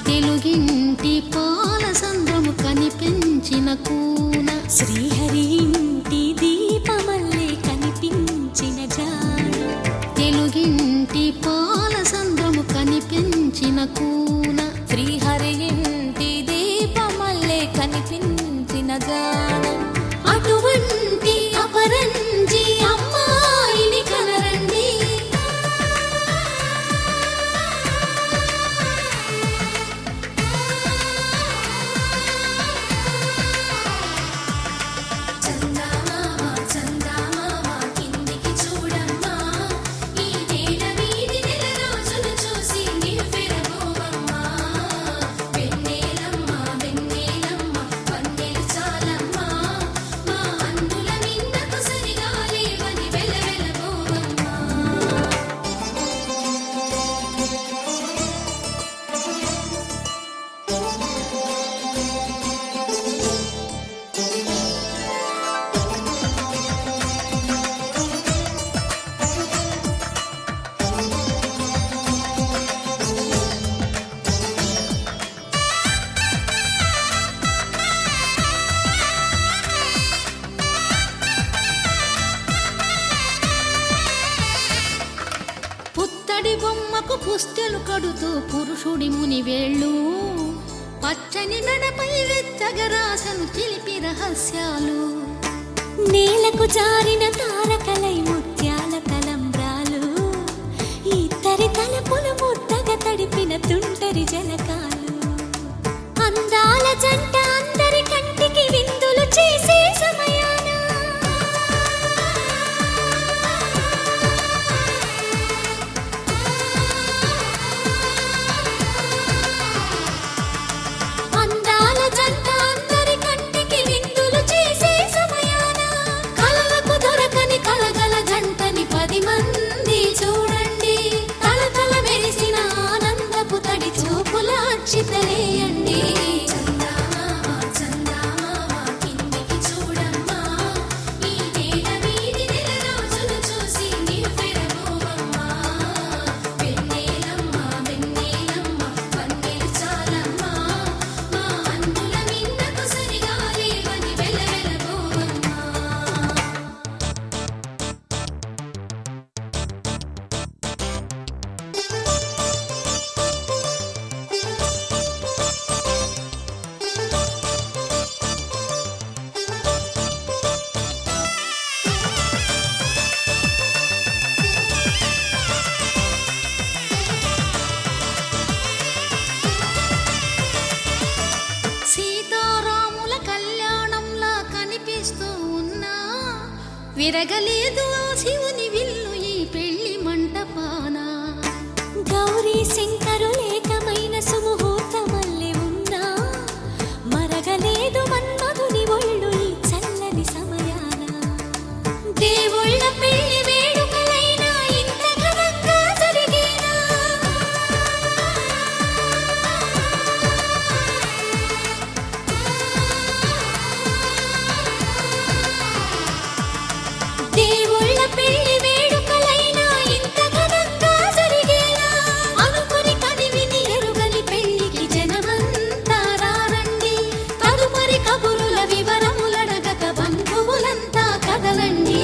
తెలుగింటి పాల సంద్రము కనిపించిన కూన శ్రీహరి ఇంటి దీపమల్లే కనిపించిన జాడ తెలుగింటి పాల సంద్రము కనిపించిన కూన శ్రీహరి ఇంటి దీపమల్లే కనిపించిన జాడ అటువంటి అపరంజి అమ్మాయిని కనరండి పుత్తడి బొమ్మకు పుస్తెలు కడుతూ పురుషుడి ముని వేళ్ళు పచ్చని మెడపై వెచ్చగరాసను చిలిపి రహస్యాలు నేలకు జారిన తారకలై ముత్యాల తలంబ్రాలు ఇద్దరి తలపులు ముద్దగా తడిపిన తుంటరి జలకాలు అందాల జంట అందరి కంటికి విందులు చేసే సమయాన అందాల జంట అందరి కంటికి విందులు చేసే సమయాన కలలకు దొరకని కలగల జంటని 10 మంది చూడండి తలతల మెరిసిన ఆనందపు తడి చూపుల అక్షితలేయండి సీతారాముల కళ్యాణంలా కనిపిస్తూ ఉన్నా విరగలేదు ఆ శివుని విల్లు ఈ పెళ్లి మంటపాన గౌరీ శంకరులేకమైన సుముహూర్తమల్లె ఉన్నా మరగలేదు మన్మధుని ఒళ్ళు ఈ చల్లని సమయాన దేవుళ్ళ పెళ్లి వేడుకలైనా ఇంత ఘనంగా జరిగేనా దేవుళ్ళ పెళ్లి వేడుకలైనా ఇంత ఘనంగా జరిగేనా అనుకుని కనివిని ఎరుగని పెళ్లికి జనమంతా రారండి తదుపరి కబురుల వివరములడగక బంధువులంతా కదలండి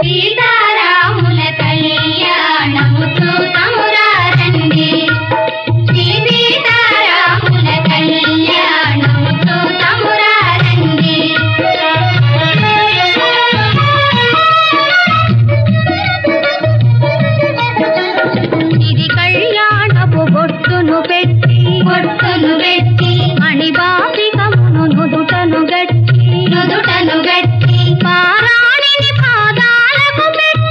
సీతారాముల కళ్యాణము చూతమురా రండి శ్రీ సీతారాముల కళ్యాణము చూతమురా రండి ఇది కళ్యాణపు బొట్టును పెట్టి మణిబాపికమును నుదుటను గట్టి పారాణిని పాదాలకు పెట్టి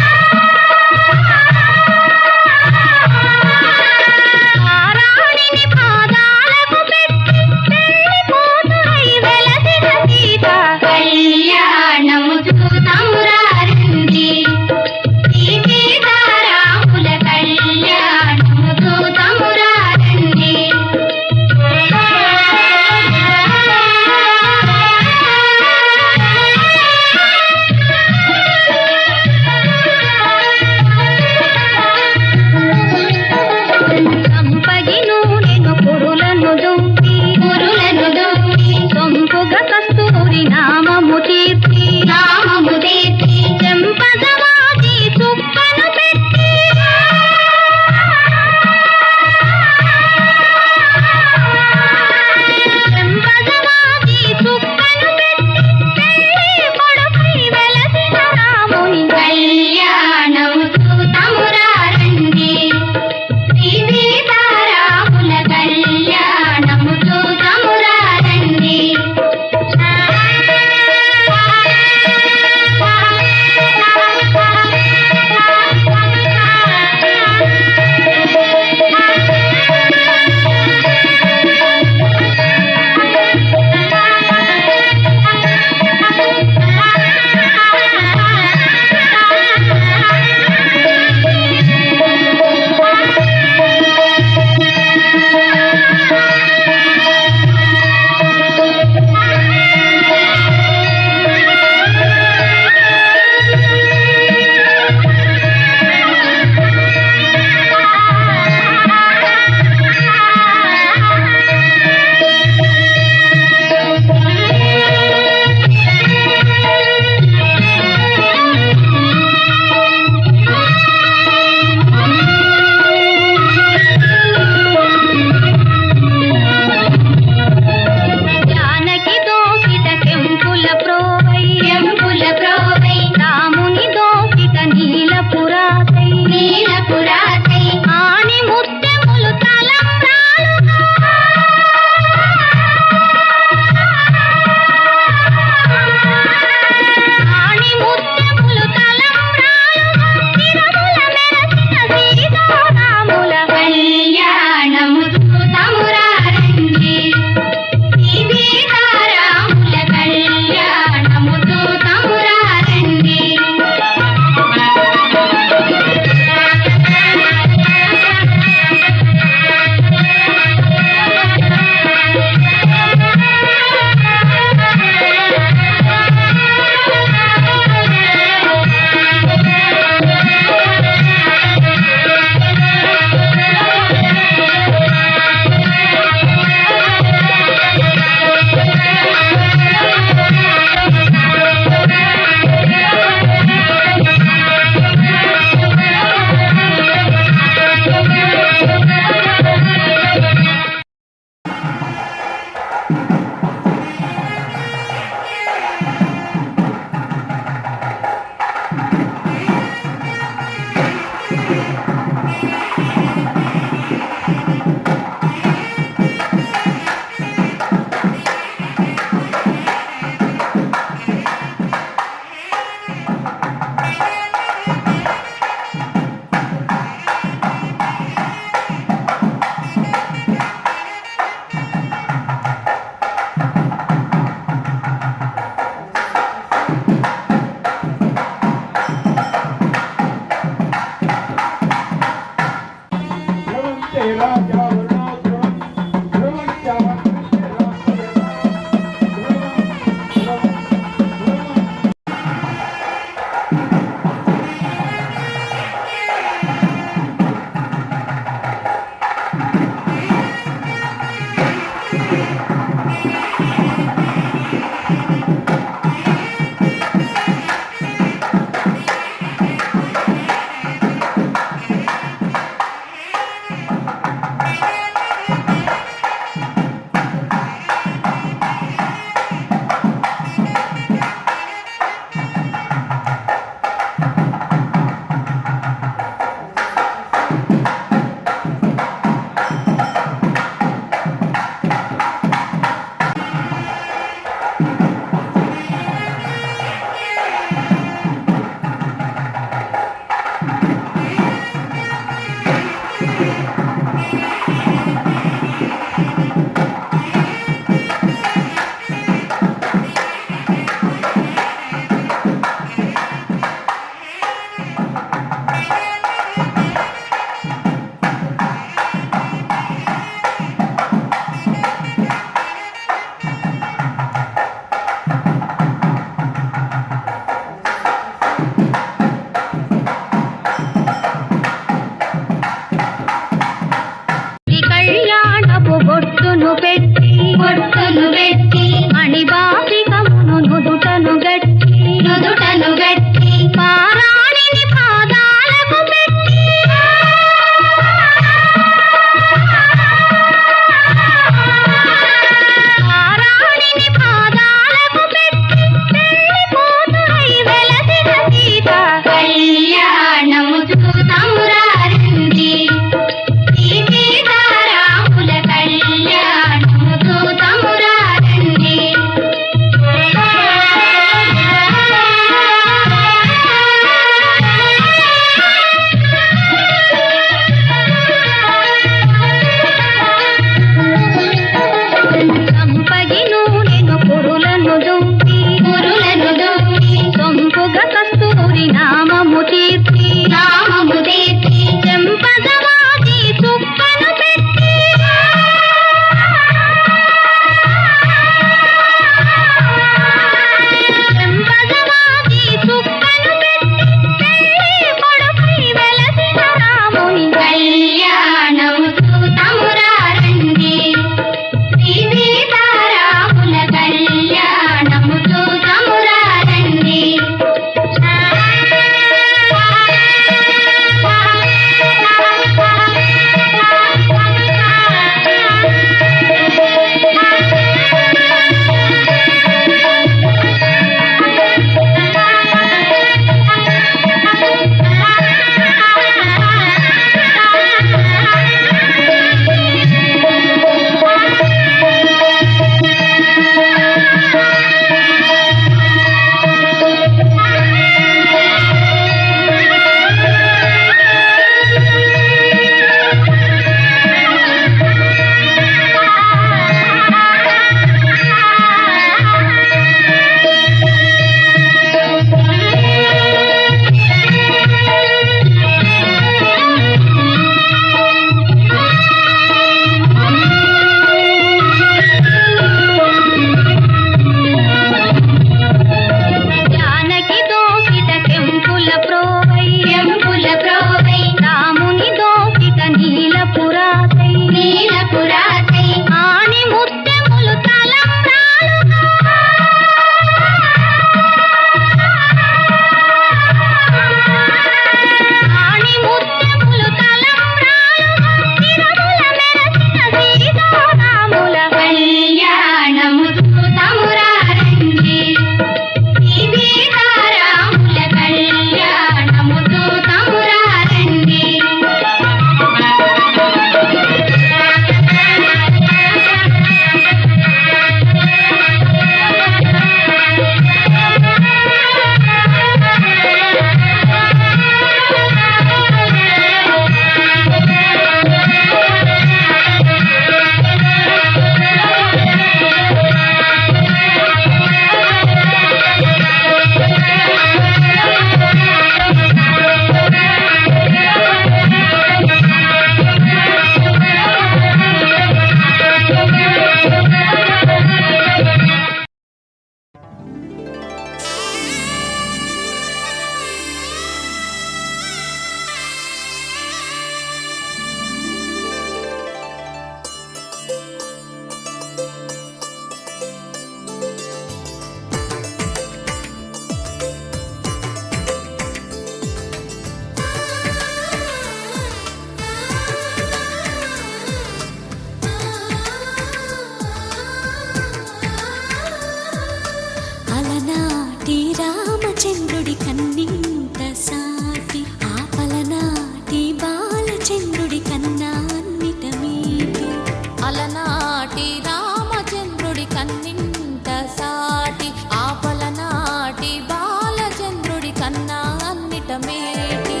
సాటి ఆపల నాటి బాలచంద్రుడి కన్నా అన్నిట మేటి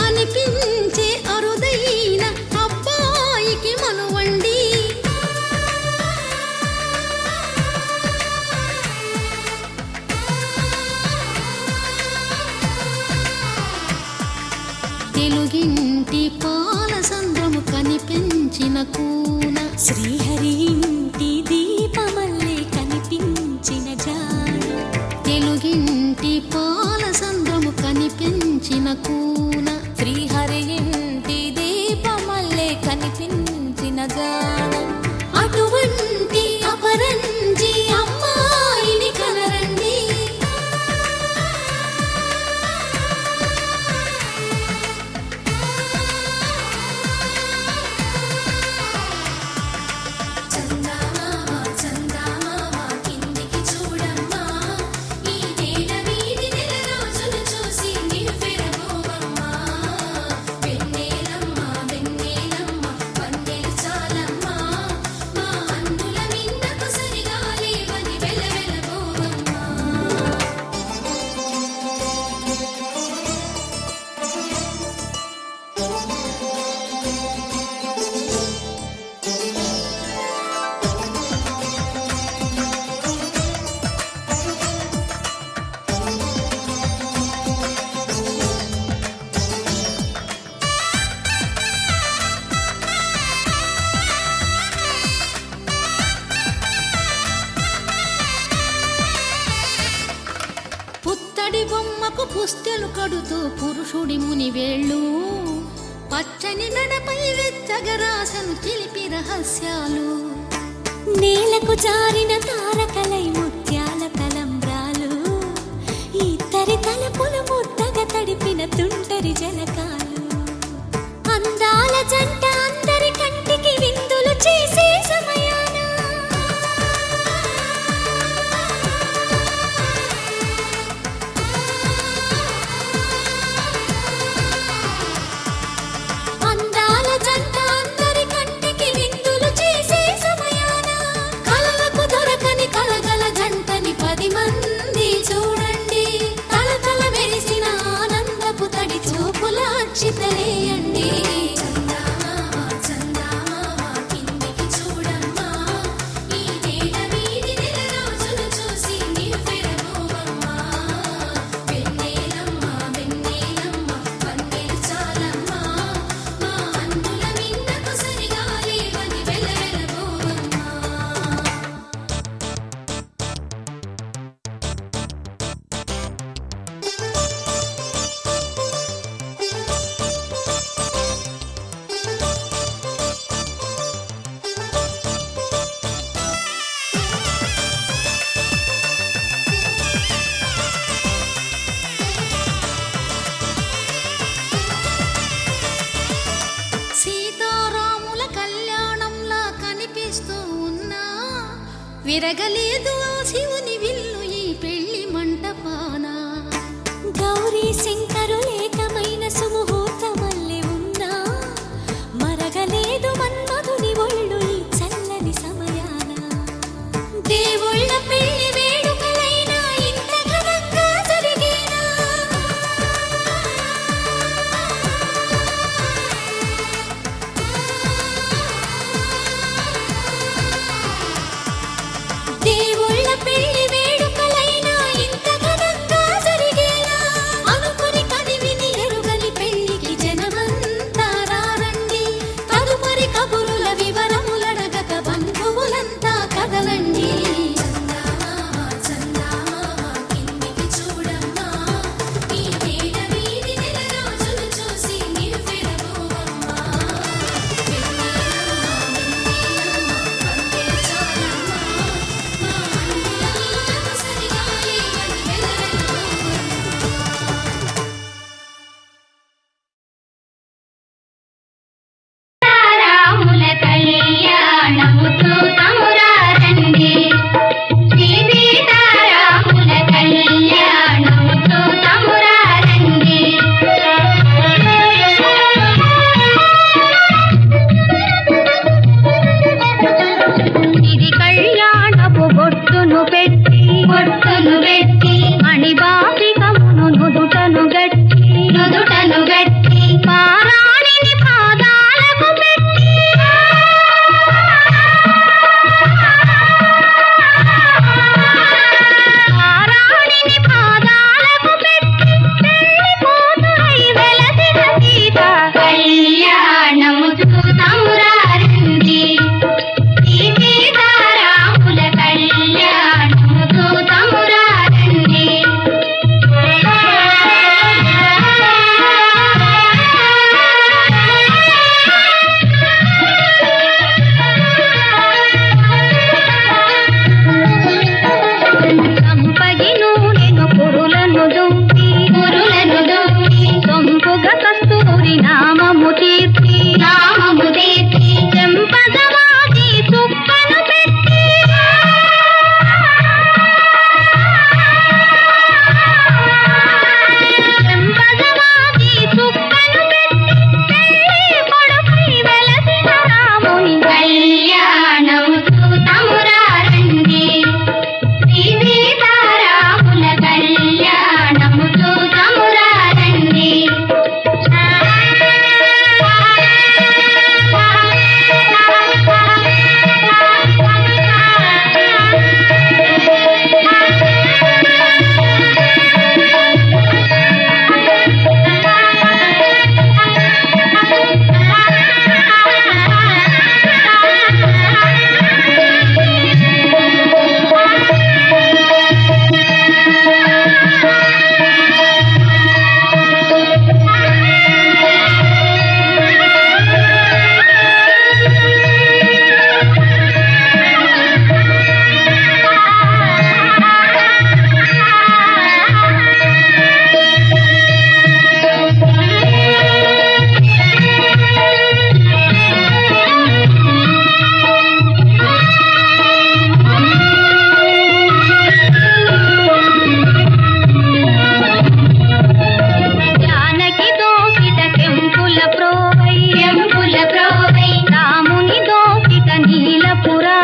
అనిపించే అరుదైన అబ్బాయికి మనువండి తెలుగింటి పాలసంద్రము కనిపించిన కూన శ్రీహరి ఇంటి దీపమల్లే కనిపించిన జాన తెలుగింటి పాలసంద్రము కనిపించిన కూన శ్రీహరి ఇంటి దీపమల్లే కనిపించిన జాన అటువంటి అపరంజి అమ్మాయిని కనరండి చందమామ చందమామ కిందికి చూడమ్మా ఈ నేల వీధి నెల రోజులు చూసి నివ్వెరబోవమ్మా వెన్నెలమ్మ వెన్నెలమ్మ వన్నెలు చాలమ్మా మా అందుల మిన్నకు సరిగా లేవని వెలవెలబోవమ్మా పుత్తడి బొమ్మకు పుస్తెలు కడుతూ పురుషుడి ముని వేళ్ళు పచ్చని మెడపై వెచ్చగరాసను చిలిపి రహస్యాలు నేలకు జారిన తారకలై ముత్యాల తలంబ్రాలు ఇద్దరి తలపుల ముద్దగా తడిపిన తుంటరి జలకాలు అందాల జంట అందరి కంటికి విందులు చేసే సమయాన అందాల జంట అందరి కంటికి విందులు చేసే సమయాన కలలకు దొరకని కలగల జంటని 10 మంది చూడండి తలతల మెరిసిన ఆనందపు తడి చూపుల అక్షితలేయండి చందమామ చందమామ కిందికి చూడమ్మా ఈ నేల వీధి నెల రోజులు చూసి నివ్వెరబోవమ్మా వెన్నెలమ్మ వెన్నెలమ్మ వన్నెలు చాలమ్మా మా అందుల మిన్నకు సరిగా లేవని వెలవెలబోవమ్మా సీతారాముల కళ్యాణంలా కనిపిస్తూ ఉన్నా విరగలేదు ఆ శివుని విల్లు ఈ పెళ్లి మంటపాన గౌరీ శంకరులేకమైన సుముహూర్తమల్లె ఉన్నా మరగలేదు మన్మధుని ఒళ్ళు ఈ చల్లని సమయాన దేవుళ్ళ పెళ్లి వేడుకలైనా ఇంత ఘనంగా జరిగేనా దేవుళ్ళ పెళ్లి వేడుకలైనా పురా